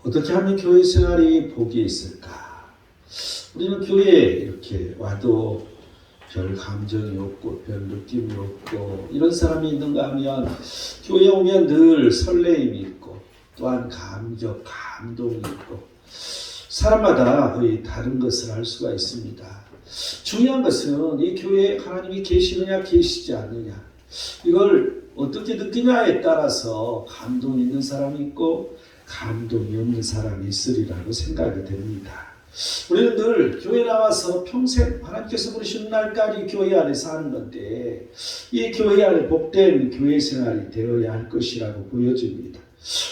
어떻게 하면 교회 생활이 복이 있을까? 우리는 교회에 이렇게 와도 별 감정이 없고 별 느낌이 없고 이런 사람이 있는가 하면 교회에 오면 늘 설레임이 있고 또한 감격, 감동이 있고 사람마다 거의 다른 것을 알 수가 있습니다. 중요한 것은 이 교회에 하나님이 계시느냐 계시지 않느냐 이걸 어떻게 느끼냐에 따라서 감동이 있는 사람이 있고 감동이 없는 사람이 있으리라고 생각이 됩니다. 우리는 늘 교회 나와서 평생 하나님께서 부르신 날까지 교회 안에 사는 건데 이 교회 안에 복된 교회 생활이 되어야 할 것이라고 보여집니다.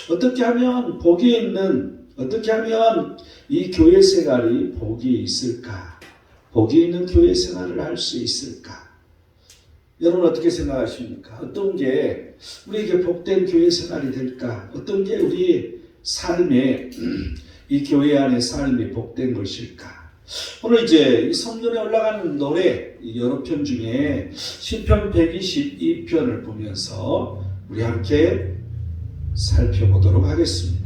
어떻게 하면 복이 있는 어떻게 하면 이 교회 생활이 복이 있을까? 복이 있는 교회 생활을 할 수 있을까? 여러분 어떻게 생각하십니까? 어떤 게 우리에게 복된 교회 생활이 될까? 어떤 게 우리 삶에 이 교회 안의 삶이 복된 것일까? 오늘 이제 이 성전에 올라가는 노래 여러 편 중에 시편 122편을 보면서 우리 함께 살펴보도록 하겠습니다.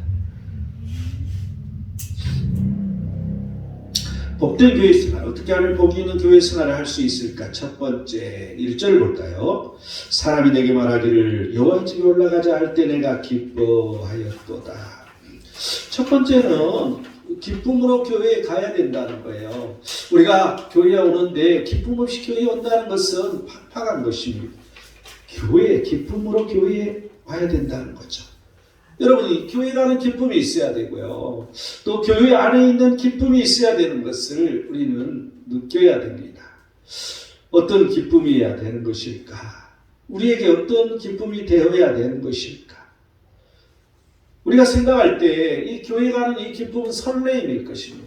복된 교회 생활, 어떻게 하면 복이 있는 교회 생활을 할 수 있을까? 첫 번째 1절 볼까요? 사람이 내게 말하기를 여호와 집에 올라가자 할 때 내가 기뻐하였도다. 첫 번째는 기쁨으로 교회에 가야 된다는 거예요. 우리가 교회에 오는데 기쁨 없이 교회에 온다는 것은 팍팍한 것입니다. 기쁨으로 교회에 와야 된다는 거죠. 여러분이 교회 가는 기쁨이 있어야 되고요. 또 교회 안에 있는 기쁨이 있어야 되는 것을 우리는 느껴야 됩니다. 어떤 기쁨이어야 되는 것일까? 우리에게 어떤 기쁨이 되어야 되는 것일까? 우리가 생각할 때 이 교회 가는 이 기쁨은 설레임일 것입니다.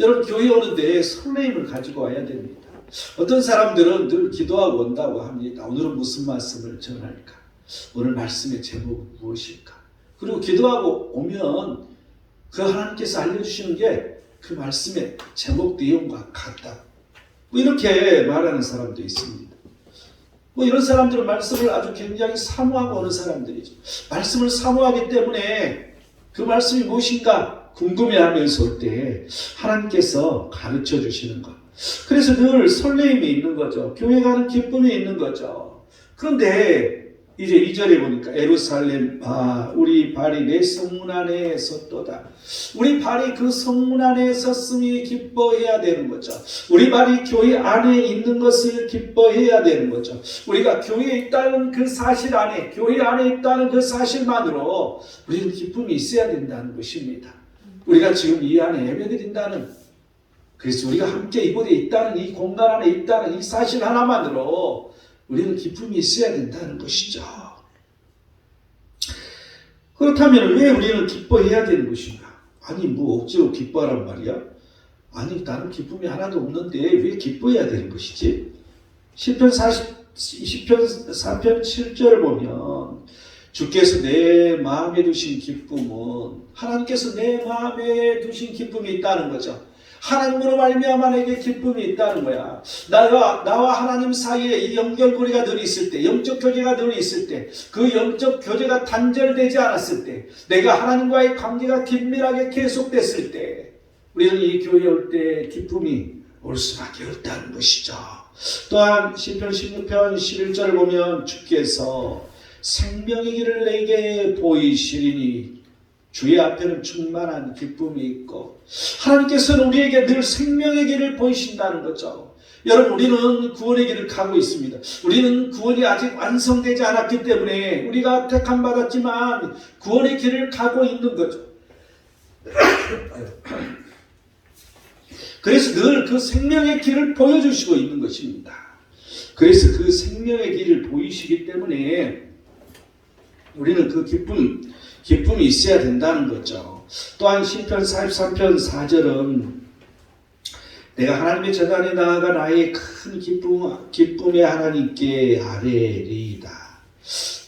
여러분 교회 오는데 설레임을 가지고 와야 됩니다. 어떤 사람들은 늘 기도하고 온다고 합니다. 오늘은 무슨 말씀을 전할까? 오늘 말씀의 제목은 무엇일까? 그리고 기도하고 오면 그 하나님께서 알려주시는 게 그 말씀의 제목 내용과 같다. 이렇게 말하는 사람도 있습니다. 이런 사람들은 말씀을 아주 굉장히 사모하고 오는 사람들이죠. 말씀을 사모하기 때문에 그 말씀이 무엇인가 궁금해하면서 올 때 하나님께서 가르쳐 주시는 것. 그래서 늘 설레임이 있는 거죠. 교회 가는 기쁨이 있는 거죠. 그런데 이제 2절에 보니까 예루살렘 우리 발이 내 성문 안에 섰도다. 우리 발이 그 성문 안에 섰음이 기뻐해야 되는 거죠. 우리 발이 교회 안에 있는 것을 기뻐해야 되는 거죠. 우리가 교회에 있다는 그 사실 안에 교회 안에 있다는 그 사실만으로 우리는 기쁨이 있어야 된다는 것입니다. 우리가 지금 이 안에 예배드린다는 그래서 우리가 함께 이곳에 있다는 이 공간 안에 있다는 이 사실 하나만으로 우리는 기쁨이 있어야 된다는 것이죠. 그렇다면 왜 우리는 기뻐해야 되는 것인가? 아니 억지로 기뻐하란 말이야? 아니 나는 기쁨이 하나도 없는데 왜 기뻐해야 되는 것이지? 시편 4편 7절을 보면 주께서 내 마음에 두신 기쁨은 하나님께서 내 마음에 두신 기쁨이 있다는 거죠. 하나님으로 말미암아 내게 기쁨이 있다는 거야. 나와 하나님 사이에 이 연결고리가 늘 있을 때, 영적 교제가 늘 있을 때, 그 영적 교제가 단절되지 않았을 때, 내가 하나님과의 관계가 긴밀하게 계속됐을 때, 우리는 이 교회에 올 때 기쁨이 올 수밖에 없다는 것이죠. 또한 시편 16편 11절을 보면 주께서 생명의 길을 내게 보이시리니 주의 앞에는 충만한 기쁨이 있고 하나님께서는 우리에게 늘 생명의 길을 보이신다는 거죠. 여러분 우리는 구원의 길을 가고 있습니다. 우리는 구원이 아직 완성되지 않았기 때문에 우리가 택함 받았지만 구원의 길을 가고 있는 거죠. 그래서 늘 그 생명의 길을 보여주시고 있는 것입니다. 그래서 그 생명의 길을 보이시기 때문에 우리는 그 기쁨이 있어야 된다는 거죠. 또한 시편 43편 4절은 내가 하나님의 제단에 나아가 나의 큰 기쁨의 하나님께 아뢰리이다.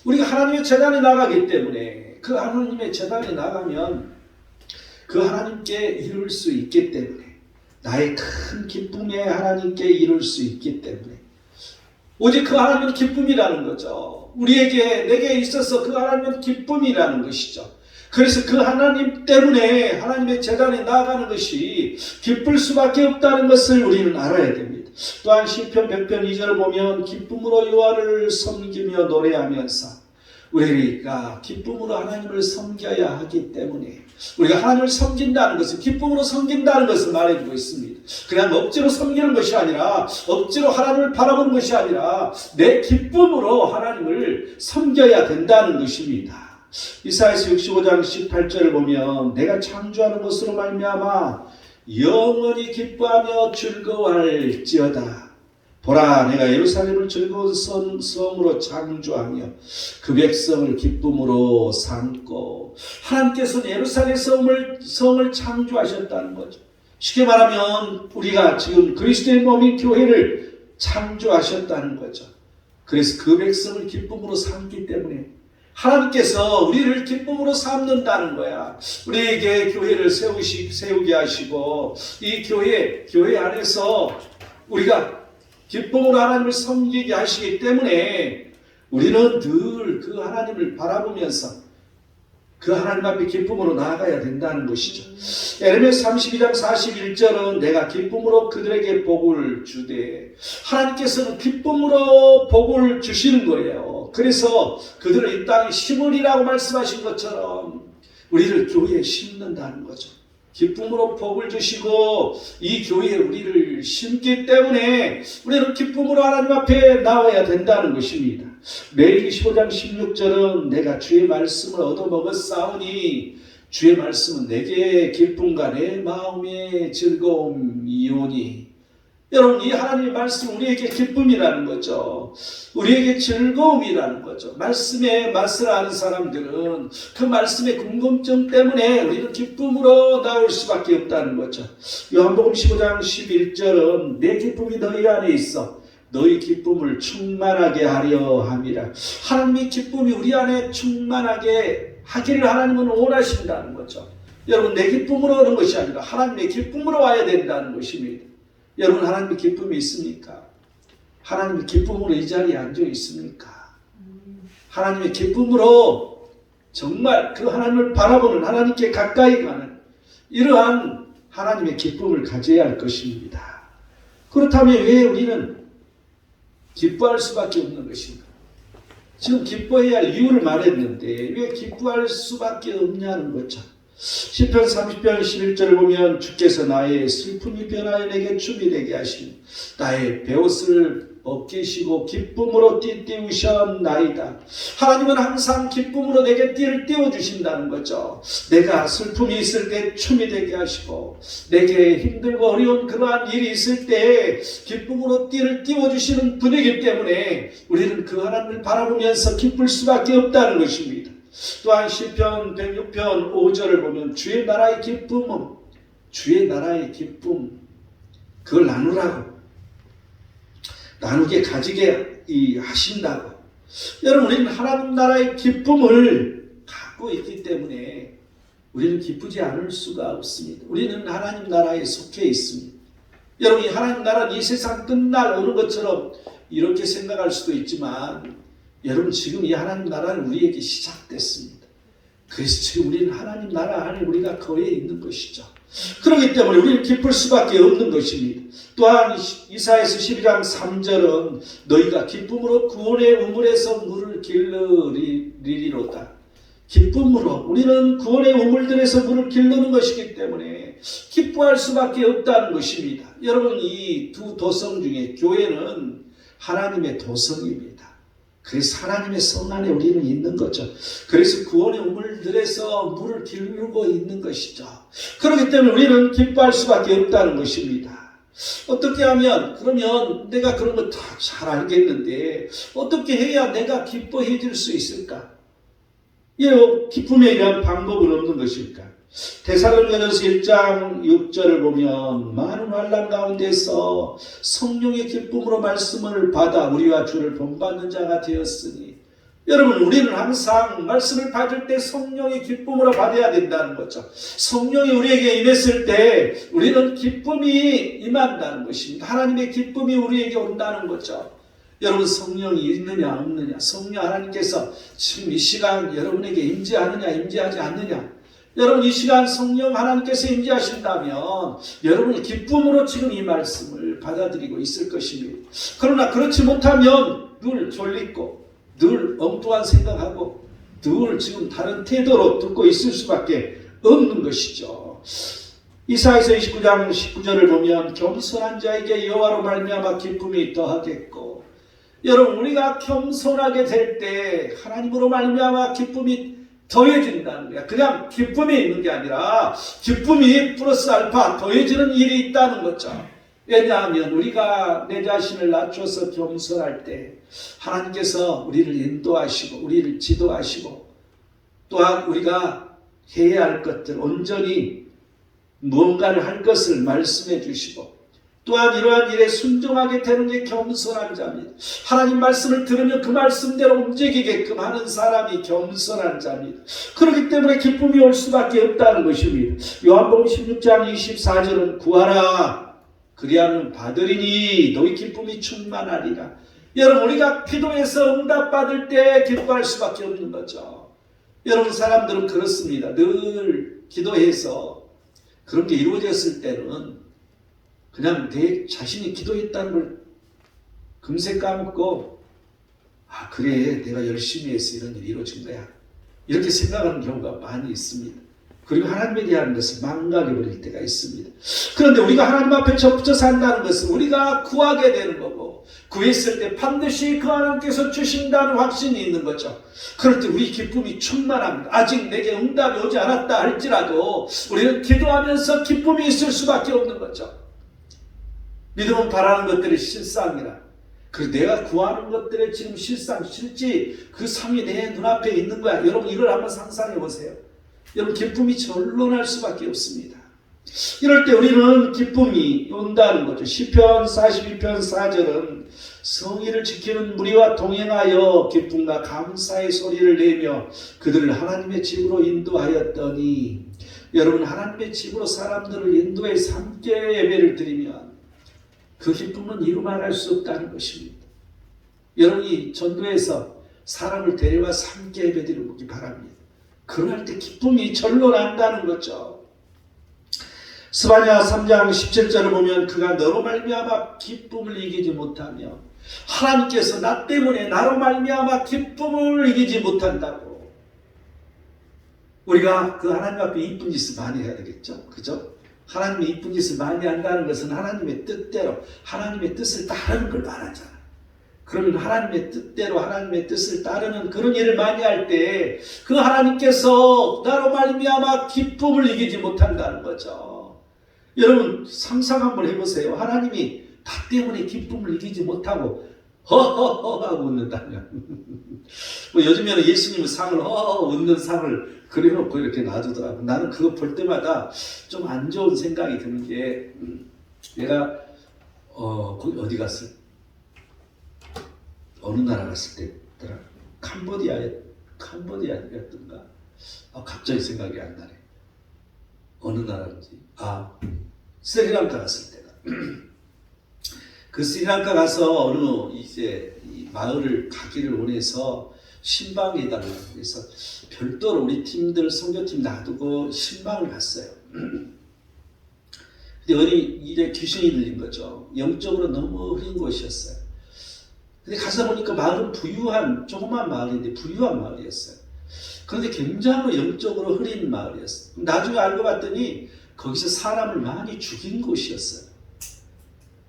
우리가 하나님의 제단에 나가기 때문에 그 하나님의 제단에 나가면 그 하나님께 이룰 수 있기 때문에 나의 큰 기쁨의 하나님께 이룰 수 있기 때문에 오직 그 하나님은 기쁨이라는 거죠. 내게 있어서 그 하나님은 기쁨이라는 것이죠. 그래서 그 하나님 때문에 하나님의 제단에 나아가는 것이 기쁠 수밖에 없다는 것을 우리는 알아야 됩니다. 또한 시편 100편 2절을 보면 기쁨으로 여호와를 섬기며 노래하면서 우리가 기쁨으로 하나님을 섬겨야 하기 때문에 우리가 하나님을 섬긴다는 것은 기쁨으로 섬긴다는 것을 말해주고 있습니다. 그냥 억지로 섬기는 것이 아니라 억지로 하나님을 바라보는 것이 아니라 내 기쁨으로 하나님을 섬겨야 된다는 것입니다. 이사야서 65장 18절을 보면 내가 창조하는 것으로 말미암아 영원히 기뻐하며 즐거워할지어다. 보라, 내가 예루살렘을 즐거운 성으로 창조하며 그 백성을 기쁨으로 삼고. 하나님께서는 예루살렘 성을 창조하셨다는 거죠. 쉽게 말하면 우리가 지금 그리스도의 몸인 교회를 창조하셨다는 거죠. 그래서 그 백성을 기쁨으로 삼기 때문에 하나님께서 우리를 기쁨으로 삼는다는 거야. 우리에게 교회를 세우게 하시고 이 교회 안에서 우리가 기쁨으로 하나님을 섬기게 하시기 때문에 우리는 늘 그 하나님을 바라보면서 그 하나님 앞에 기쁨으로 나아가야 된다는 것이죠. 에레미야 32장 41절은 내가 기쁨으로 그들에게 복을 주되, 하나님께서는 기쁨으로 복을 주시는 거예요. 그래서 그들을 이 땅에 심으리라고 말씀하신 것처럼 우리를 교회에 심는다는 거죠. 기쁨으로 복을 주시고 이 교회에 우리를 심기 때문에 우리는 기쁨으로 하나님 앞에 나와야 된다는 것입니다. 레위기 15장 16절은 내가 주의 말씀을 얻어먹었사오니 주의 말씀은 내게 기쁨과 내 마음의 즐거움이오니. 여러분, 이 하나님의 말씀은 우리에게 기쁨이라는 거죠. 우리에게 즐거움이라는 거죠. 말씀의 맛을 아는 사람들은 그 말씀의 궁금증 때문에 우리는 기쁨으로 나올 수밖에 없다는 거죠. 요한복음 15장 11절은 내 기쁨이 너희 안에 있어 너희 기쁨을 충만하게 하려 함이라. 하나님의 기쁨이 우리 안에 충만하게 하기를 하나님은 원하신다는 거죠. 여러분, 내 기쁨으로 오는 것이 아니라 하나님의 기쁨으로 와야 된다는 것입니다. 여러분, 하나님의 기쁨이 있습니까? 하나님의 기쁨으로 이 자리에 앉아 있습니까? 하나님의 기쁨으로 정말 그 하나님을 바라보는, 하나님께 가까이 가는 이러한 하나님의 기쁨을 가져야 할 것입니다. 그렇다면 왜 우리는 기뻐할 수밖에 없는 것인가? 지금 기뻐해야 할 이유를 말했는데 왜 기뻐할 수밖에 없냐는 거죠. 시편 30편 11절을 보면 주께서 나의 슬픔이 변하여 내게 춤이 되게 하시며 나의 베옷을 벗기시고 기쁨으로 띠띠우셨나이다. 하나님은 항상 기쁨으로 내게 띠를 띄워주신다는 거죠. 내가 슬픔이 있을 때 춤이 되게 하시고 내게 힘들고 어려운 그러한 일이 있을 때 기쁨으로 띠를 띄워주시는 분이기 때문에 우리는 그 하나님을 바라보면서 기쁠 수밖에 없다는 것입니다. 또한 시편 106편 5절을 보면 주의 나라의 기쁨은 주의 나라의 기쁨 그걸 나누게 가지게 하신다고. 여러분, 우리는 하나님 나라의 기쁨을 갖고 있기 때문에 우리는 기쁘지 않을 수가 없습니다. 우리는 하나님 나라에 속해 있습니다. 여러분, 이 하나님 나라는 이 세상 끝날 오는 것처럼 이렇게 생각할 수도 있지만 여러분, 지금 이 하나님 나라는 우리에게 시작됐습니다. 그래서 지금 우리는 하나님 나라 안에 우리가 거해 있는 것이죠. 그렇기 때문에 우리는 기쁠 수밖에 없는 것입니다. 또한 이사야서 12장 3절은 너희가 기쁨으로 구원의 우물에서 물을 길르리로다. 기쁨으로 우리는 구원의 우물들에서 물을 길르는 것이기 때문에 기뻐할 수밖에 없다는 것입니다. 여러분, 이 두 도성 중에 교회는 하나님의 도성입니다. 그래서 하나님의 성 안에 우리는 있는 거죠. 그래서 구원의 우물들에서 물을 기르고 있는 것이죠. 그렇기 때문에 우리는 기뻐할 수밖에 없다는 것입니다. 어떻게 하면, 그러면 내가 그런 거 다 잘 알겠는데 어떻게 해야 내가 기뻐해질 수 있을까? 기쁨에 대한 방법은 없는 것일까? 데살로니가전서 1장 6절을 보면 많은 환난 가운데서 성령의 기쁨으로 말씀을 받아 우리와 주를 본받는 자가 되었으니. 여러분, 우리는 항상 말씀을 받을 때 성령의 기쁨으로 받아야 된다는 거죠. 성령이 우리에게 임했을 때 우리는 기쁨이 임한다는 것입니다. 하나님의 기쁨이 우리에게 온다는 거죠. 여러분 성령이 있느냐 없느냐, 성령 하나님께서 지금 이 시간 여러분에게 임재하느냐 임재하지 않느냐, 여러분 이 시간 성령 하나님께서 임재하신다면 여러분이 기쁨으로 지금 이 말씀을 받아들이고 있을 것입니다. 그러나 그렇지 못하면 늘 졸리고 늘 엉뚱한 생각하고 늘 지금 다른 태도로 듣고 있을 수밖에 없는 것이죠. 이사야서 29장 19절을 보면 겸손한 자에게 여호와로 말미암아 기쁨이 더하겠고, 여러분 우리가 겸손하게 될 때 하나님으로 말미암아 기쁨이 더해진다는 거야. 그냥 기쁨이 있는 게 아니라 기쁨이 플러스 알파 더해지는 일이 있다는 거죠. 왜냐하면 우리가 내 자신을 낮춰서 겸손할 때 하나님께서 우리를 인도하시고 우리를 지도하시고, 또한 우리가 해야 할 것들 온전히 무언가를 할 것을 말씀해 주시고, 또한 이러한 일에 순종하게 되는 게 겸손한 자입니다. 하나님 말씀을 들으면 그 말씀대로 움직이게끔 하는 사람이 겸손한 자입니다. 그렇기 때문에 기쁨이 올 수밖에 없다는 것입니다. 요한복음 16장 24절은 구하라 그리하면 받으리니 너희 기쁨이 충만하리라. 여러분 우리가 기도해서 응답받을 때 기뻐할 수밖에 없는 거죠. 여러분 사람들은 그렇습니다. 늘 기도해서 그런 게 이루어졌을 때는 그냥 내 자신이 기도했다는 걸 금세 까먹고, 아 그래 내가 열심히 해서 이런 일이 이루어진 거야, 이렇게 생각하는 경우가 많이 있습니다. 그리고 하나님에 대한 것을 망각해버릴 때가 있습니다. 그런데 우리가 하나님 앞에 접붙여 산다는 것은 우리가 구하게 되는 거고, 구했을 때 반드시 그 하나님께서 주신다는 확신이 있는 거죠. 그럴 때 우리 기쁨이 충만합니다. 아직 내게 응답이 오지 않았다 할지라도 우리는 기도하면서 기쁨이 있을 수밖에 없는 거죠. 믿음은 바라는 것들이 실상이라. 그리고 내가 구하는 것들의 지금 실상, 실지 그 삶이 내 눈앞에 있는 거야. 여러분 이걸 한번 상상해 보세요. 여러분 기쁨이 절로 날 수밖에 없습니다. 이럴 때 우리는 기쁨이 온다는 거죠. 시편 42편 4절은 성의를 지키는 무리와 동행하여 기쁨과 감사의 소리를 내며 그들을 하나님의 집으로 인도하였더니, 여러분 하나님의 집으로 사람들을 인도해서 함께 예배를 드리면 그 기쁨은 이루 말할 수 없다는 것입니다. 여러분이 전도해서 사람을 데려와서 함께 예배드리기 바랍니다. 그럴 때 기쁨이 절로 난다는 거죠. 스바냐 3장 17절을 보면 그가 너로 말미암아 기쁨을 이기지 못하며, 하나님께서 나 때문에 나로 말미암아 기쁨을 이기지 못한다고. 우리가 그 하나님 앞에 이쁜 짓을 많이 해야 되겠죠. 그죠? 하나님의 이쁜 짓을 많이 한다는 것은 하나님의 뜻대로 하나님의 뜻을 따르는 걸 말하잖아. 그러면 하나님의 뜻대로 하나님의 뜻을 따르는 그런 일을 많이 할 때 그 하나님께서 나로 말미암아 기쁨을 이기지 못한다는 거죠. 여러분 상상 한번 해보세요. 하나님이 나 때문에 기쁨을 이기지 못하고 허허허 하고 웃는다면 뭐 요즘에는 예수님의 상을 허허 웃는 상을 그려놓고 이렇게 놔두더라고. 나는 그거 볼 때마다 좀 안 좋은 생각이 드는 게, 내가 거기 어디 갔을, 어느 나라 갔을 때더라, 캄보디아였던가, 갑자기 생각이 안 나네. 어느 나라인지. 스리랑카 갔을 때가. 그 스리랑카 가서 어느 이제 이 마을을 가기를 원해서 신방에 해달라고 해서 별도로 우리 팀들 선교팀 놔두고 신방을 갔어요. 근데 어디 이제 귀신이 들린 거죠. 영적으로 너무 흐린 곳이었어요. 근데 가서 보니까 마을은 부유한 조그만 마을인데 부유한 마을이었어요. 그런데 굉장히 영적으로 흐린 마을이었어요. 나중에 알고 봤더니 거기서 사람을 많이 죽인 곳이었어요.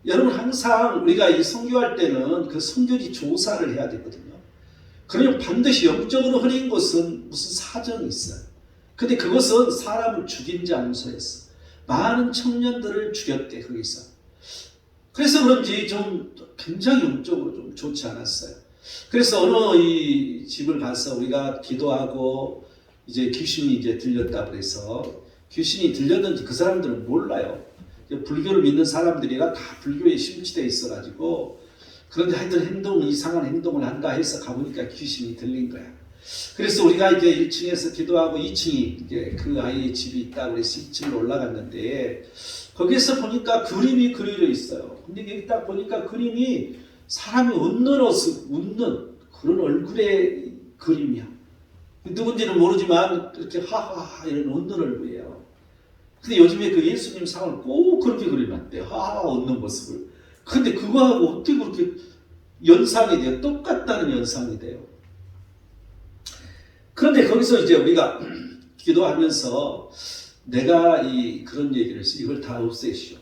여러분 항상 우리가 이 선교할 때는 그 선교지 조사를 해야 되거든요. 그러면 반드시 영적으로 흐린 곳은 무슨 사정이 있어요. 근데 그것은 사람을 죽인 장소였어. 많은 청년들을 죽였대 거기서. 그래서 그런지 좀 굉장히 영적으로 좀 좋지 않았어요. 그래서 어느 이 집을 가서 우리가 기도하고 이제 귀신이 이제 들렸다 그래서, 귀신이 들렸는지 그 사람들은 몰라요. 불교를 믿는 사람들이라 다 불교에 심취되어 있어가지고, 그런데 하여튼 이상한 행동을 한다 해서 가보니까 귀신이 들린 거야. 그래서 우리가 이제 1층에서 기도하고 2층이 이제 그 아이의 집이 있다고 그래서 2층으로 올라갔는데, 거기서 보니까 그림이 그려져 있어요. 근데 여기 딱 보니까 그림이 사람이 웃는 그런 얼굴의 그림이야. 누군지는 모르지만 이렇게 하하하 이런 웃는 얼굴이에요. 근데 요즘에 그 예수님 상을 꼭 그렇게 그려놨대요. 하하하 웃는 모습을. 근데 그거하고 어떻게 그렇게 연상이 돼요? 똑같다는 연상이 돼요. 그런데 거기서 이제 우리가 기도하면서 내가 그런 얘기를 했어요. 이걸 다 없애시오.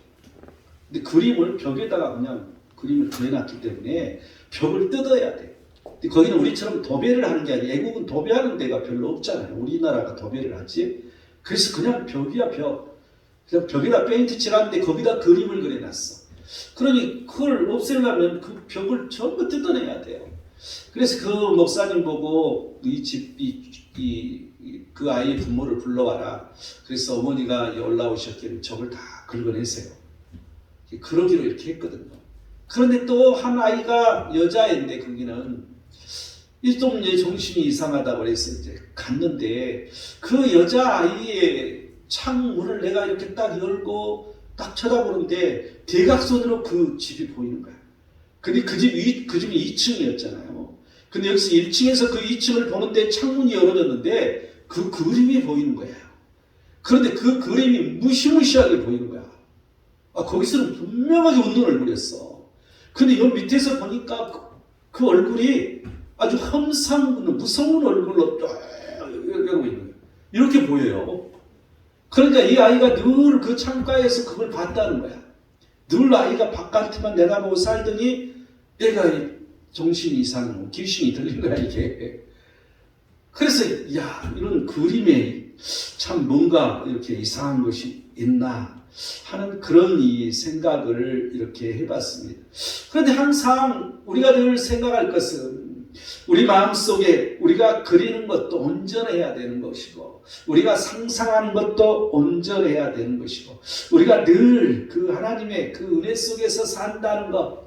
근데 그림을 벽에다가 그냥 그림을 그려놨기 때문에 벽을 뜯어야 돼. 근데 거기는 우리처럼 도배를 하는 게 아니라 애국은 도배하는 데가 별로 없잖아요. 우리나라가 도배를 하지. 그래서 그냥 벽이야 벽. 그냥 벽에다 페인트 칠하는데 거기다 그림을 그려놨어. 그러니 그걸 없애려면 그 벽을 전부 뜯어내야 돼요. 그래서 그 목사님 보고 그 아이의 부모를 불러와라. 그래서 어머니가 올라오셨기를 저걸 다 긁어내세요. 그러기로 이렇게 했거든요. 그런데 또 한 아이가 여자인데 거기는 좀 정신이 이상하다고 그래서 이제 갔는데 그 여자 아이의 창문을 내가 이렇게 딱 열고 딱 쳐다보는데 대각선으로 그 집이 보이는 거야. 근데 그 집이 2층이었잖아요. 근데 여기서 1층에서 그 2층을 보는데 창문이 열어졌는데 그 그림이 보이는 거예요. 그런데 그 그림이 무시무시하게 보이는 거야. 거기서는 분명하게 웃는 얼굴이었어. 근데 여 밑에서 보니까 그 얼굴이 아주 무서운 얼굴로 이러고 있는 거예요. 이렇게 보여요. 그러니까 이 아이가 늘 그 창가에서 그걸 봤다는 거야. 늘 아이가 바깥에만 내다보고 살더니 얘가 정신이 이상, 귀신이 들린 거야 이게. 그래서 이런 그림에 참 뭔가 이렇게 이상한 것이 있나 하는 그런 생각을 이렇게 해봤습니다. 그런데 항상 우리가 늘 생각할 것은 우리 마음속에 우리가 그리는 것도 온전해야 되는 것이고 우리가 상상하는 것도 온전해야 되는 것이고 우리가 늘 그 하나님의 그 은혜 속에서 산다는 것,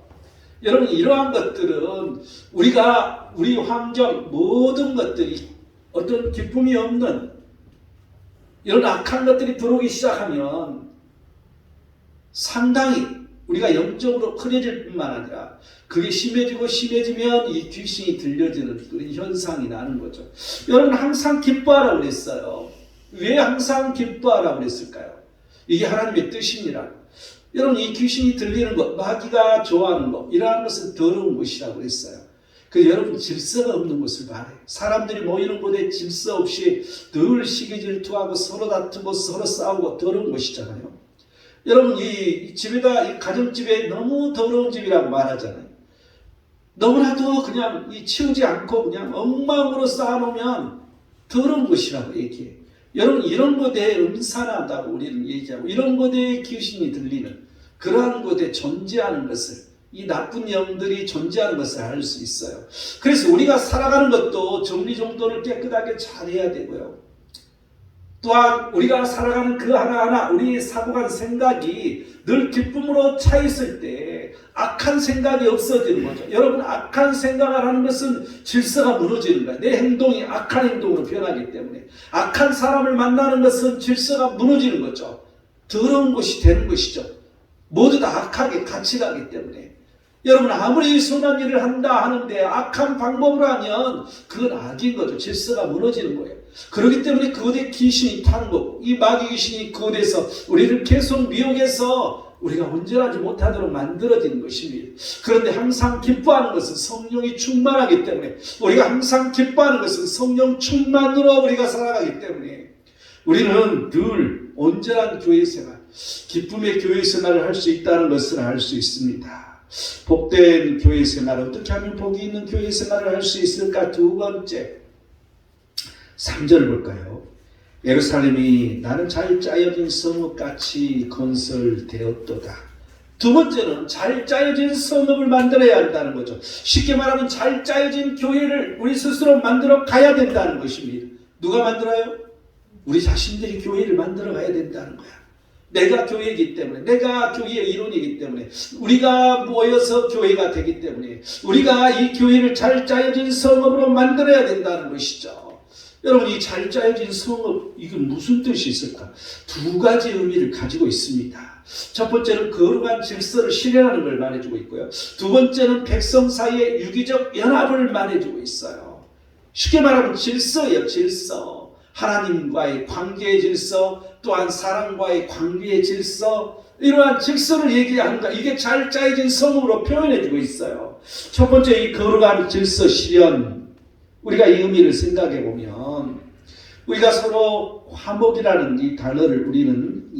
여러분 이러한 것들은 우리 환경 모든 것들이 어떤 기쁨이 없는 이런 악한 것들이 들어오기 시작하면 상당히 우리가 영적으로 흐려질 뿐만 아니라 그게 심해지면 이 귀신이 들려지는 그런 현상이 나는 거죠. 여러분 항상 기뻐하라고 그랬어요. 왜 항상 기뻐하라고 그랬을까요? 이게 하나님의 뜻입니다. 여러분 이 귀신이 들리는 것, 마귀가 좋아하는 것, 이러한 것은 더러운 것이라고 했어요. 여러분 질서가 없는 것을 바래요. 사람들이 모이는 곳에 질서 없이 늘 시기 질투하고 서로 다투고 서로 싸우고 더러운 것이잖아요. 여러분 이 집에다 이 가정집에 너무 더러운 집이라고 말하잖아요. 너무나도 그냥 치우지 않고 그냥 엉망으로 쌓아놓으면 더러운 것이라고 얘기해요. 여러분 이런 곳에 음산하다고 우리는 얘기하고 이런 곳에 귀신이 들리는 그러한 곳에 존재하는 것을, 이 나쁜 영들이 존재하는 것을 알 수 있어요. 그래서 우리가 살아가는 것도 정리정돈을 깨끗하게 잘해야 되고요. 또한 우리가 살아가는 그 하나하나 우리 사고간 생각이 늘 기쁨으로 차 있을 때 악한 생각이 없어지는 거죠. 여러분 악한 생각을 하는 것은 질서가 무너지는 거예요. 내 행동이 악한 행동으로 변하기 때문에 악한 사람을 만나는 것은 질서가 무너지는 거죠. 더러운 것이 되는 것이죠. 모두 다 악하게 같이 가기 때문에 여러분 아무리 선한 일을 한다 하는데 악한 방법으로 하면 그건 악인 거죠. 질서가 무너지는 거예요. 그렇기 때문에 그곳에 귀신이 타는 거고 이 마귀 귀신이 그곳에서 우리를 계속 미혹해서 우리가 온전하지 못하도록 만들어지는 것입니다. 그런데 항상 기뻐하는 것은 성령이 충만하기 때문에 우리가 항상 기뻐하는 것은 성령 충만으로 우리가 살아가기 때문에 우리는 늘 온전한 교회 생활, 기쁨의 교회 생활을 할 수 있다는 것을 알 수 있습니다. 복된 교회 생활, 어떻게 하면 복이 있는 교회 생활을 할 수 있을까? 두 번째 3절 볼까요? 예루살렘이 나는 잘 짜여진 성읍같이 건설되었도다. 두 번째는 잘 짜여진 성읍을 만들어야 한다는 거죠. 쉽게 말하면 잘 짜여진 교회를 우리 스스로 만들어 가야 된다는 것입니다. 누가 만들어요? 우리 자신들이 교회를 만들어 가야 된다는 거야. 내가 교회이기 때문에, 내가 교회의 이론이기 때문에, 우리가 모여서 교회가 되기 때문에 우리가 이 교회를 잘 짜여진 성읍으로 만들어야 된다는 것이죠. 여러분, 이 잘 짜여진 성읍, 이건 무슨 뜻이 있을까? 두 가지 의미를 가지고 있습니다. 첫 번째는 거룩한 질서를 실현하는 걸 말해주고 있고요. 두 번째는 백성 사이의 유기적 연합을 말해주고 있어요. 쉽게 말하면 질서예요, 질서. 하나님과의 관계의 질서, 또한 사람과의 관계의 질서, 이러한 질서를 얘기하는 거, 이게 잘 짜여진 성읍으로 표현해주고 있어요. 첫 번째, 이 거룩한 질서 실현. 우리가 이 의미를 생각해 보면, 우리가 서로 화목이라는 이 단어를 우리는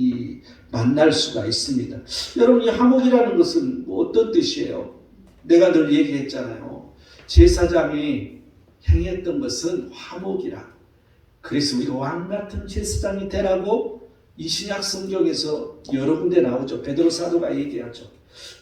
만날 수가 있습니다. 여러분, 이 화목이라는 것은 어떤 뜻이에요? 내가 늘 얘기했잖아요. 제사장이 행했던 것은 화목이라. 그래서 우리가 왕 같은 제사장이 되라고 이 신약 성경에서 여러 군데 나오죠. 베드로 사도가 얘기하죠.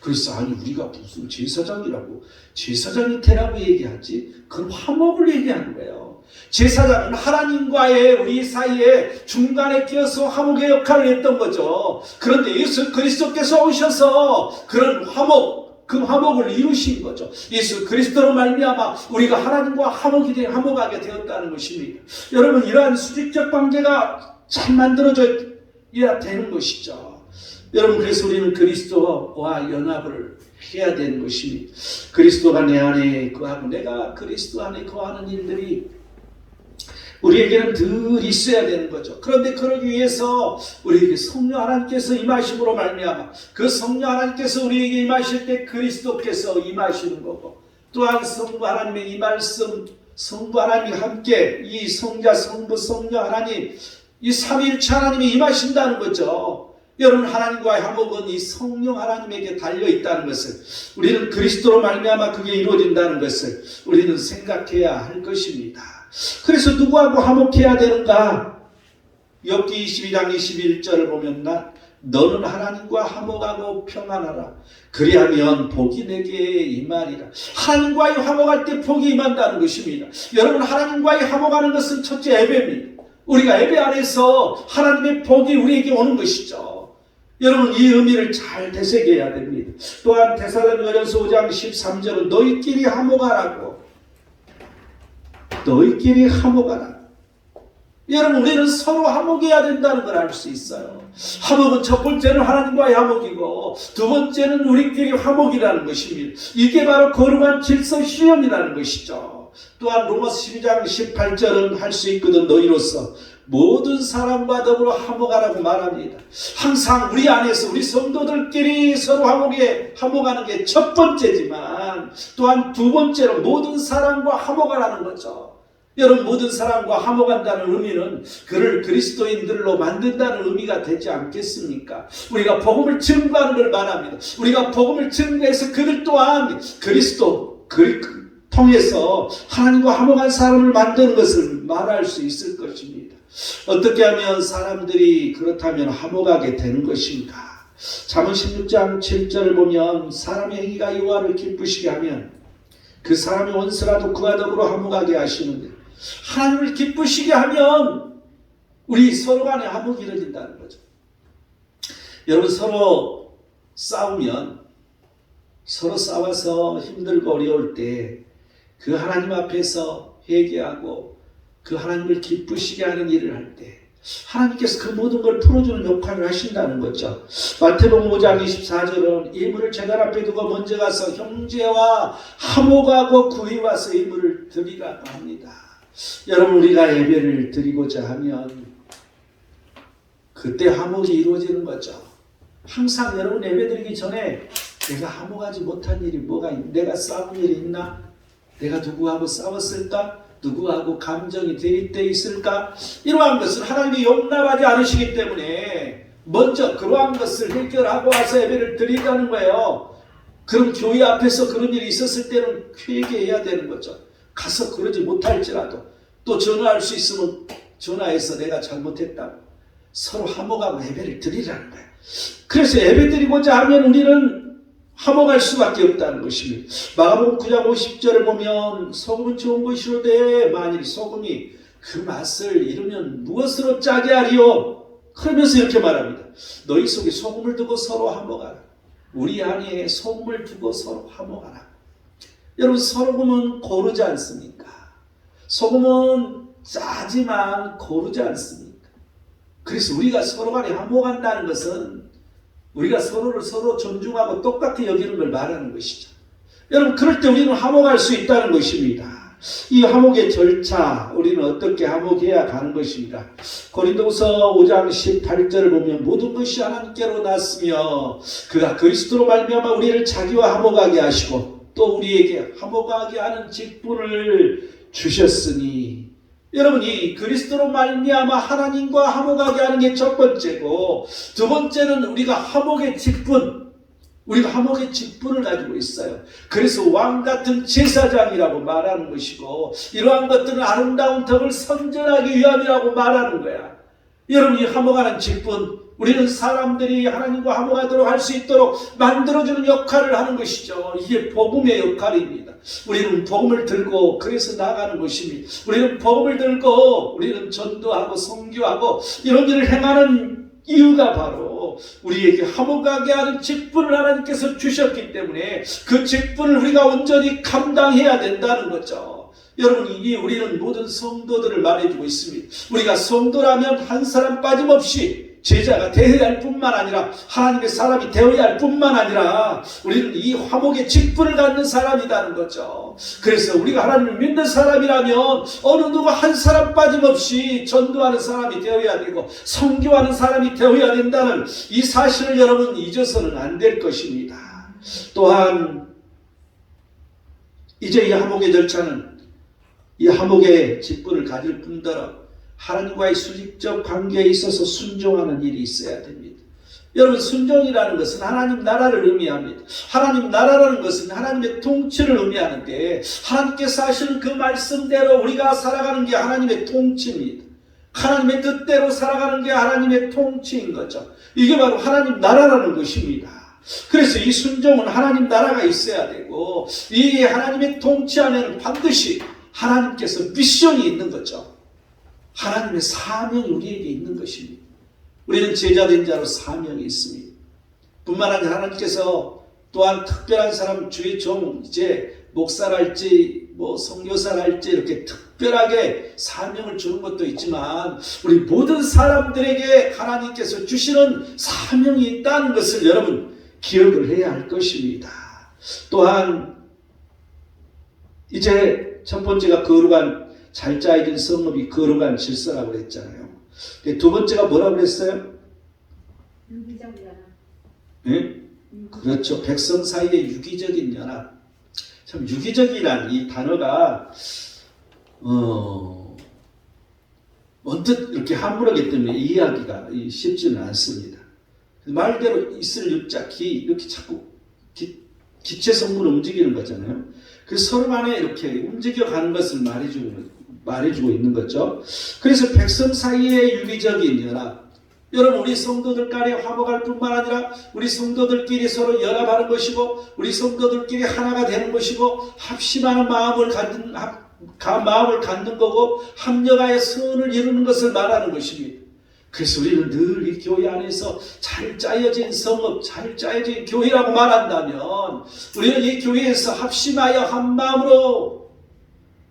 그래서 아니, 우리가 무슨 제사장이라고, 제사장이 되라고 얘기하지? 그건 화목을 얘기하는 거예요. 제사장은 하나님과의 우리 사이에 중간에 끼어서 화목의 역할을 했던 거죠. 그런데 예수 그리스도께서 오셔서 그런 화목, 그 화목을 이루신 거죠. 예수 그리스도로 말미암아 우리가 하나님과 화목하게 되었다는 것입니다. 여러분, 이러한 수직적 관계가 잘 만들어져야 되는 것이죠. 여러분, 그래서 우리는 그리스도와 연합을 해야 되는 것입니다. 그리스도가 내 안에 거하고 내가 그리스도 안에 거하는 일들이 우리에게는 늘 있어야 되는 거죠. 그런데 그러기 위해서 우리에게 성령 하나님께서 임하심으로 말미암아 그 성령 하나님께서 우리에게 임하실 때 그리스도께서 임하시는 거고, 또한 성부 하나님의 이 말씀, 성부 하나님이 함께 이 성자, 성부, 성령 하나님, 이 삼위일체 하나님이 임하신다는 거죠. 여러분, 하나님과의 화목은 이 성령 하나님에게 달려있다는 것을, 우리는 그리스도로 말미암아 그게 이루어진다는 것을 우리는 생각해야 할 것입니다. 그래서 누구하고 화목해야 되는가? 욥기 22장 21절을 보면 너는 하나님과 화목하고 평안하라. 그리하면 복이 내게 임하리라. 하나님과의 화목할 때 복이 임한다는 것입니다. 여러분, 하나님과의 화목하는 것은 첫째 예배입니다. 우리가 예배 안에서 하나님의 복이 우리에게 오는 것이죠. 여러분, 이 의미를 잘 되새겨야 됩니다. 또한 데살로니가전서 5장 13절은 너희끼리 화목하라고. 너희끼리 화목하라. 여러분, 우리는 서로 화목해야 된다는 걸 알 수 있어요. 화목은 첫 번째는 하나님과의 화목이고 두 번째는 우리끼리 화목이라는 것입니다. 이게 바로 거룩한 질서 실현이라는 것이죠. 또한 로마서 12장 18절은 할 수 있거든 너희로서 모든 사람과 더불어 화목하라고 말합니다. 항상 우리 안에서 우리 성도들끼리 서로 화목하는 게 첫 번째지만 또한 두 번째로 모든 사람과 화목하라는 거죠. 여러분, 모든 사람과 화목한다는 의미는 그를 그리스도인들로 만든다는 의미가 되지 않겠습니까? 우리가 복음을 증거하는 걸 말합니다. 우리가 복음을 증거해서 그들 또한 그리스도 통해서 하나님과 화목한 사람을 만드는 것을 말할 수 있을 것입니다. 어떻게 하면 사람들이 그렇다면 화목하게 되는 것인가? 잠언 16장 7절을 보면 사람의 행위가 여호와를 기쁘시게 하면 그 사람의 원수라도 그와 더불어 화목하게 하시는데, 하나님을 기쁘시게 하면 우리 서로 간에 화목이 이루어진다는 거죠. 여러분, 서로 싸우면, 서로 싸워서 힘들고 어려울 때 그 하나님 앞에서 회개하고 그 하나님을 기쁘시게 하는 일을 할 때 하나님께서 그 모든 걸 풀어주는 역할을 하신다는 거죠. 마태복음 5장 24절은 이물을 제단 앞에 두고 먼저 가서 형제와 화목하고 구히 와서 이물을 드리라고 합니다. 여러분, 우리가 예배를 드리고자 하면 그때 화목이 이루어지는 거죠. 항상 여러분 예배 드리기 전에 내가 화목하지 못한 일이 뭐가 있나? 내가 싸운 일이 있나? 내가 누구하고 싸웠을까? 누구하고 감정이 대립되어 있을까? 이러한 것을 하나님이 용납하지 않으시기 때문에 먼저 그러한 것을 해결하고 와서 예배를 드리라는 거예요. 그럼 교회 앞에서 그런 일이 있었을 때는 회개해야 되는 거죠. 가서 그러지 못할지라도 또 전화할 수 있으면 전화해서 내가 잘못했다고 서로 화목하고 예배를 드리라는 거예요. 그래서 예배 드리고자 하면 우리는 화목할 수밖에 없다는 것입니다. 마가복음 9장 50절을 보면 소금은 좋은 것이로되 만일 소금이 그 맛을 잃으면 무엇으로 짜게 하리요? 그러면서 이렇게 말합니다. 너희 속에 소금을 두고 서로 화목하라. 우리 안에 소금을 두고 서로 화목하라. 여러분, 소금은 고르지 않습니까? 소금은 짜지만 고르지 않습니까? 그래서 우리가 서로 간에 화목한다는 것은 우리가 서로를 서로 존중하고 똑같이 여기는 걸 말하는 것이죠. 여러분, 그럴 때 우리는 화목할 수 있다는 것입니다. 이 화목의 절차, 우리는 어떻게 화목해야 가는 것입니다. 고린도후서 5장 18절을 보면 모든 것이 하나님께로 났으며 그가 그리스도로 말미암아 우리를 자기와 화목하게 하시고 또 우리에게 화목하게 하는 직분을 주셨으니, 여러분, 이 그리스도로 말미암아 하나님과 화목하게 하는 게 첫 번째고, 두 번째는 우리가 화목의 직분, 우리가 화목의 직분을 가지고 있어요. 그래서 왕같은 제사장이라고 말하는 것이고, 이러한 것들은 아름다운 덕을 선전하기 위함이라고 말하는 거야. 여러분, 이 화목하는 직분, 우리는 사람들이 하나님과 화목하도록 할 수 있도록 만들어주는 역할을 하는 것이죠. 이게 복음의 역할입니다. 우리는 복음을 들고 그래서 나가는 것입니다. 우리는 복음을 들고 우리는 전도하고 선교하고 이런 일을 행하는 이유가 바로 우리에게 화목하게 하는 직분을 하나님께서 주셨기 때문에 그 직분을 우리가 온전히 감당해야 된다는 거죠. 여러분, 이게 우리는 모든 성도들을 말해주고 있습니다. 우리가 성도라면 한 사람 빠짐없이 제자가 되어야 할 뿐만 아니라 하나님의 사람이 되어야 할 뿐만 아니라 우리는 이 화목의 직분을 갖는 사람이라는 거죠. 그래서 우리가 하나님을 믿는 사람이라면 어느 누구 한 사람 빠짐없이 전도하는 사람이 되어야 되고 선교하는 사람이 되어야 된다는 이 사실을 여러분 잊어서는 안 될 것입니다. 또한 이제 이 화목의 절차는 이 화목의 직분을 가질 뿐더러 하나님과의 수직적 관계에 있어서 순종하는 일이 있어야 됩니다. 여러분, 순종이라는 것은 하나님 나라를 의미합니다. 하나님 나라라는 것은 하나님의 통치를 의미하는데 하나님께서 하시는 그 말씀대로 우리가 살아가는 게 하나님의 통치입니다. 하나님의 뜻대로 살아가는 게 하나님의 통치인 거죠. 이게 바로 하나님 나라라는 것입니다. 그래서 이 순종은 하나님 나라가 있어야 되고 이 하나님의 통치 안에는 반드시 하나님께서 미션이 있는 거죠. 하나님의 사명이 우리에게 있는 것입니다. 우리는 제자된 자로 사명이 있습니다. 뿐만 아니라 하나님께서 또한 특별한 사람, 주의 종, 이제 목사랄지 선교사랄지 이렇게 특별하게 사명을 주는 것도 있지만 우리 모든 사람들에게 하나님께서 주시는 사명이 있다는 것을 여러분 기억을 해야 할 것입니다. 또한 이제 첫 번째가 거룩한 잘 짜여진 성읍이 거룩한 질서라고 그랬잖아요. 두 번째가 뭐라고 그랬어요? 유기적이잖아. 네? 그렇죠. 백성 사이의 유기적인 연합. 참 유기적이란 이 단어가 언뜻 이렇게 함부로하기 때문에 이해하기가 쉽지는 않습니다. 말대로 있을 유자 기 이렇게 자꾸 기체 성분을 움직이는 거잖아요. 그래서 서로 간에 이렇게 움직여가는 것을 말해주고 있는 거죠. 그래서 백성 사이의 유기적인 연합. 여러분, 우리 성도들 간에 화목할 뿐만 아니라 우리 성도들끼리 서로 연합하는 것이고 우리 성도들끼리 하나가 되는 것이고 합심하는 마음을 갖는 거고 합력하여 선을 이루는 것을 말하는 것입니다. 그래서 우리는 늘 이 교회 안에서 잘 짜여진 성읍, 잘 짜여진 교회라고 말한다면 우리는 이 교회에서 합심하여 한 마음으로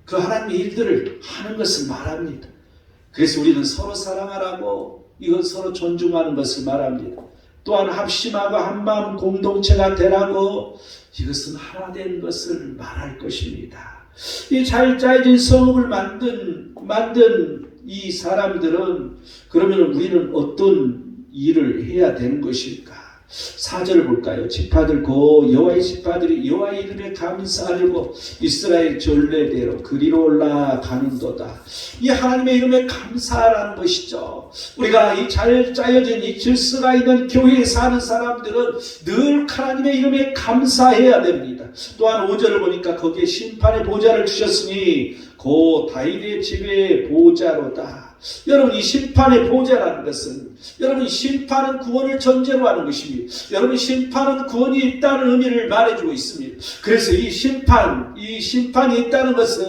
그 하나님의 일들을 하는 것을 말합니다. 그래서 우리는 서로 사랑하라고 이건 서로 존중하는 것을 말합니다. 또한 합심하고 한마음 공동체가 되라고 이것은 하나 된 것을 말할 것입니다. 이 잘 짜여진 성읍을 만든 이 사람들은 그러면 우리는 어떤 일을 해야 되는 것일까? 4절을 볼까요? 지파들 고 여호와의 지파들이 여호와의 이름에 감사하려고 이스라엘 전례대로 그리로 올라가는도다. 이 하나님의 이름에 감사하라는 것이죠. 우리가 이 잘 짜여진 이 질서가 있는 교회에 사는 사람들은 늘 하나님의 이름에 감사해야 됩니다. 또한 5절을 보니까 거기에 심판의 보좌를 주셨으니 고 다윗의 집의 보좌로다. 여러분, 이 심판의 보좌라는 것은 여러분 심판은 구원을 전제로 하는 것입니다. 여러분 심판은 구원이 있다는 의미를 말해주고 있습니다. 그래서 이 심판이 있다는 것은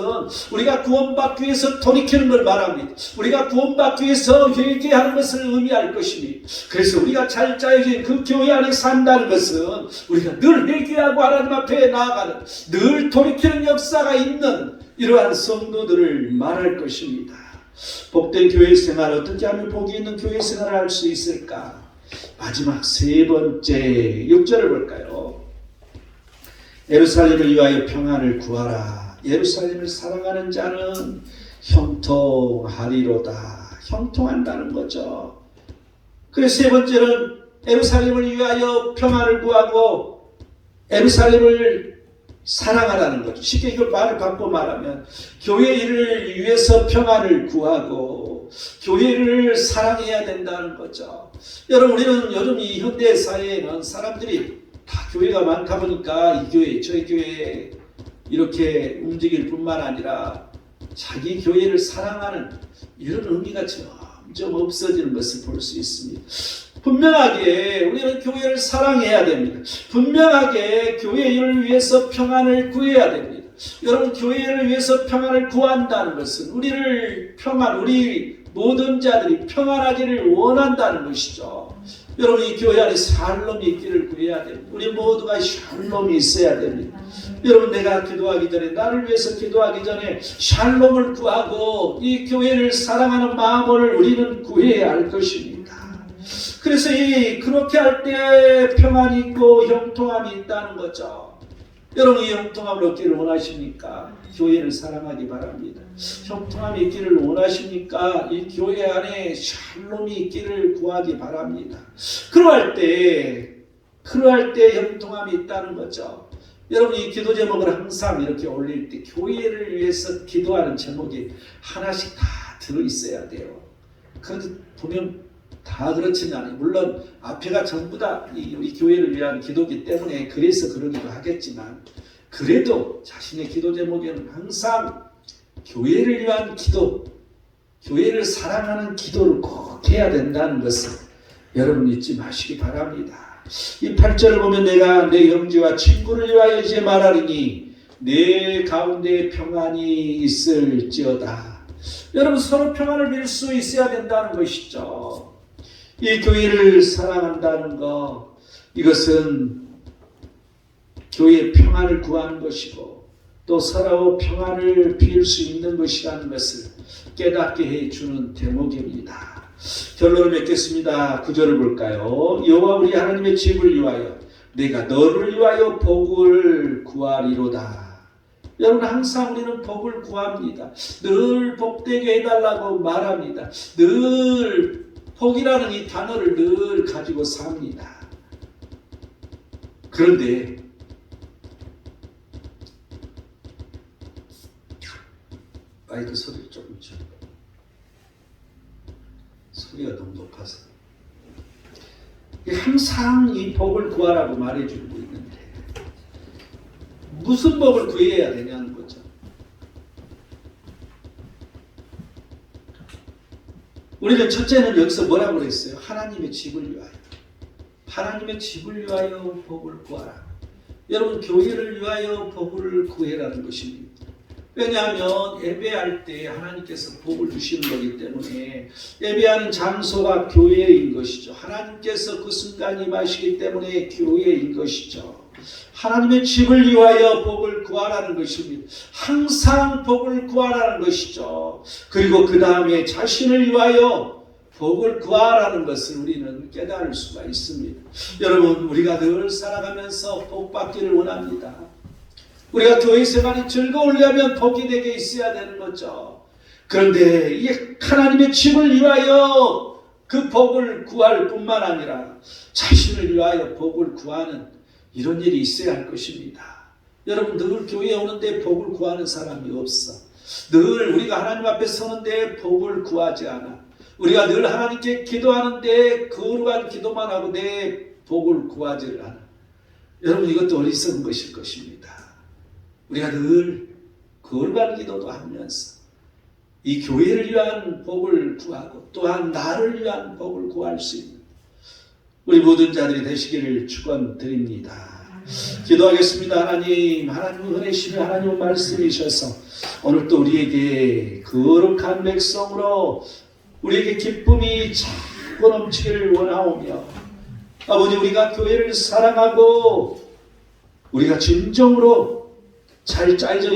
우리가 구원받기 위해서 돌이키는 걸 말합니다. 우리가 구원받기 위해서 회개하는 것을 의미할 것입니다. 그래서 우리가 잘 짜여진 그 교회 안에 산다는 것은 우리가 늘 회개하고 하나님 앞에 나아가는 늘 돌이키는 역사가 있는 이러한 성도들을 말할 것입니다. 복된 교회 생활, 어떻게 하면 복이 있는 교회 생활을 할 수 있을까? 마지막 세 번째 6절을 볼까요? 예루살렘을 위하여 평안을 구하라. 예루살렘을 사랑하는 자는 형통하리로다. 형통한다는 거죠. 그래서 세 번째는 예루살렘을 위하여 평안을 구하고 예루살렘을 사랑하라는 거죠. 쉽게 이걸 말을 바꿔 말하면 교회 일을 위해서 평안을 구하고 교회를 사랑해야 된다는 거죠. 여러분, 우리는 요즘 이 현대 사회에는 사람들이 다 교회가 많다 보니까 이 교회 저희 교회 이렇게 움직일 뿐만 아니라 자기 교회를 사랑하는 이런 의미가 점점 없어지는 것을 볼 수 있습니다. 분명하게 우리는 교회를 사랑해야 됩니다. 분명하게 교회 일을 위해서 평안을 구해야 됩니다. 여러분, 교회를 위해서 평안을 구한다는 것은 우리 모든 자들이 평안하기를 원한다는 것이죠. 여러분, 이 교회 안에 샬롬이 있기를 구해야 됩니다. 우리 모두가 샬롬이 있어야 됩니다. 여러분, 내가 기도하기 전에, 나를 위해서 기도하기 전에 샬롬을 구하고 이 교회를 사랑하는 마음을 우리는 구해야 할 것입니다. 그래서 그렇게 할 때 평안이 있고 형통함이 있다는 거죠. 여러분, 이 형통함을 얻기를 원하십니까? 교회를 사랑하기 바랍니다. 형통함이 있기를 원하십니까? 이 교회 안에 샬롬이 있기를 구하기 바랍니다. 그러할 때 형통함이 있다는 거죠. 여러분, 이 기도 제목을 항상 이렇게 올릴 때 교회를 위해서 기도하는 제목이 하나씩 다 들어있어야 돼요. 그런데 보면 다 그렇지는 않아요. 물론 앞에가 전부 다 우리 교회를 위한 기도기 때문에 그래서 그러기도 하겠지만, 그래도 자신의 기도 제목에는 항상 교회를 위한 기도, 교회를 사랑하는 기도를 꼭 해야 된다는 것을 여러분 잊지 마시기 바랍니다. 이 8절을 보면 내가 내 형제와 친구를 위하여 이제 말하리니 내 가운데 평안이 있을지어다. 여러분, 서로 평안을 빌 수 있어야 된다는 것이죠. 이 교회를 사랑한다는 것, 이것은 교회의 평안을 구하는 것이고 또 서로 평안을 빌 수 있는 것이라는 것을 깨닫게 해주는 대목입니다. 결론을 맺겠습니다. 9절을 볼까요? 여호와 우리 하나님의 집을 위하여 내가 너를 위하여 복을 구하리로다. 여러분, 항상 우리는 복을 구합니다. 늘 복되게 해달라고 말합니다. 늘 복이라는 이 단어를 늘 가지고 삽니다. 그런데 마이크 소리를 조금 줘. 소리가 너무 높아서. 항상 이 복을 구하라고 말해주고 있는데 무슨 복을 구해야 되냐는 거죠. 우리는 첫째는 여기서 뭐라고 그랬어요? 하나님의 집을 위하여. 하나님의 집을 위하여 복을 구하라. 여러분, 교회를 위하여 복을 구해라는 것입니다. 왜냐하면 예배할 때 하나님께서 복을 주시는 거기 때문에 예배하는 장소가 교회인 것이죠. 하나님께서 그 순간 임하시기 때문에 교회인 것이죠. 하나님의 집을 위하여 복을 구하라는 것입니다. 항상 복을 구하라는 것이죠. 그리고 그 다음에 자신을 위하여 복을 구하라는 것을 우리는 깨달을 수가 있습니다. 여러분, 우리가 늘 살아가면서 복 받기를 원합니다. 우리가 교회 생활이 즐거우려면 복이 내게 있어야 되는 거죠. 그런데 이 하나님의 집을 위하여 그 복을 구할 뿐만 아니라 자신을 위하여 복을 구하는 이런 일이 있어야 할 것입니다. 여러분, 늘 교회에 오는데 복을 구하는 사람이 없어. 늘 우리가 하나님 앞에 서는데 복을 구하지 않아. 우리가 늘 하나님께 기도하는데 거룩한 기도만 하고 내 복을 구하지 않아. 여러분, 이것도 어리석은 것일 것입니다. 우리가 늘 거룩한 기도도 하면서 이 교회를 위한 복을 구하고 또한 나를 위한 복을 구할 수 있는 우리 모든 자들이 되시기를 축원드립니다. 기도하겠습니다. 하나님은 은혜시며 하나님은 말씀이셔서 오늘 또 우리에게 거룩한 백성으로 우리에게 기쁨이 차고 넘치기를 원하오며, 아버지, 우리가 교회를 사랑하고 우리가 진정으로 잘 짜여져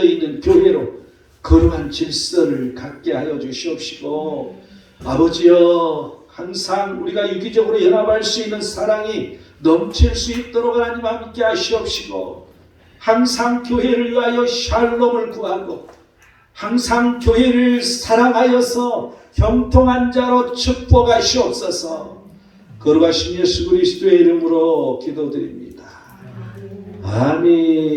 있는 교회로 거룩한 질서를 갖게 하여 주시옵시고, 아버지여, 항상 우리가 유기적으로 연합할 수 있는 사랑이 넘칠 수 있도록 하나님 함께 하시옵시고, 항상 교회를 위하여 샬롬을 구하고, 항상 교회를 사랑하여서 형통한 자로 축복하시옵소서. 거룩하신 예수 그리스도의 이름으로 기도드립니다. 아멘.